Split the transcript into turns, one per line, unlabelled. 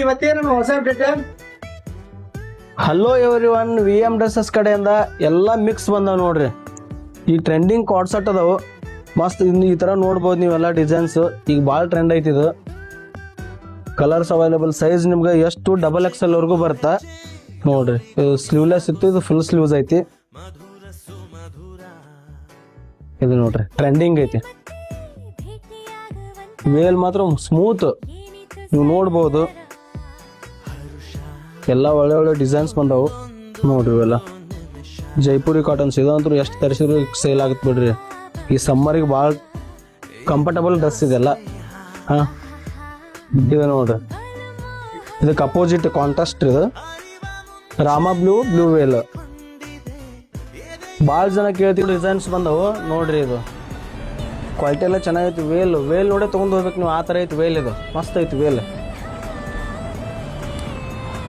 ಇವತ್ತೇನು ಹೊಸ update?
Hello everyone, VM dresses ಕಡೆಯಿಂದ ಎಲ್ಲ ಮಿಕ್ಸ್ ಬಂದಾವ ನೋಡ್ರಿ. ಈ ಟ್ರೆಂಡಿಂಗ್ ಕಾರ್ಡ್ ಸೆಟ್ ಅದಾವು ಮಸ್ತ್. ಈ ತರ ನೋಡ್ಬೋದು ನೀವೆಲ್ಲ ಡಿಸೈನ್ಸ್. ಈಗ ಭಾಳ ಟ್ರೆಂಡ್ ಐತಿ ಇದು. ಕಲರ್ಸ್ ಅವೈಲೇಬಲ್, ಸೈಜ್ ನಿಮ್ಗೆ ಎಷ್ಟು XXL ವರೆಗೂ ಬರುತ್ತಾ ನೋಡ್ರಿ. ಸ್ಲೀವ್ಲೆಸ್ ಇತ್ತು, ಇದು ಫುಲ್ ಸ್ಲೀವ್ಸ್ ಐತಿ. ಇದು ನೋಡ್ರಿ ಟ್ರೆಂಡಿಂಗ್ ಐತಿ. ಮೇಲ್ ಮಾತ್ರ ಸ್ಮೂತ್, ನೀವು ನೋಡ್ಬೋದು. ಎಲ್ಲ ಒಳ್ಳೆ ಒಳ್ಳೆ ಡಿಸೈನ್ಸ್ ಬಂದವು ನೋಡ್ರಿ. ಇವೆಲ್ಲ ಜೈಪುರಿ ಕಾಟನ್ಸ್. ಇದಂತೂ ಎಷ್ಟು ತರಿಸಿದ್ರು ಸೇಲ್ ಆಗುತ್ತೆ ಬಿಡ್ರಿ. ಈ ಸಮ್ಮರಿಗೆ ಭಾಳ ಕಂಫರ್ಟಬಲ್ ಡ್ರೆಸ್ ಇದೆಲ್ಲ. ಹಾಂ, ಇದು ನೋಡ್ರಿ, ಇದಕ್ಕೆ ಅಪೋಸಿಟ್ ಕಾಂಟ್ರಾಸ್ಟ್. ಇದು ರಾಮ ಬ್ಲೂ ವೇಲ್. ಭಾಳ ಜನ ಕೇಳ್ತೀವಿ, ಡಿಸೈನ್ಸ್ ಬಂದವು ನೋಡ್ರಿ. ಇದು ಕ್ವಾಲಿಟಿ ಎಲ್ಲ ಚೆನ್ನಾಗೈತಿ. ವೇಲ್ ನೋಡೇ ತೊಗೊಂಡು ಹೋಗ್ಬೇಕು ನೀವು. ಆ ಥರ ಐತಿ ವೇಲ್. ಇದು ಮಸ್ತ್ ಐತಿ ವೇಲ್.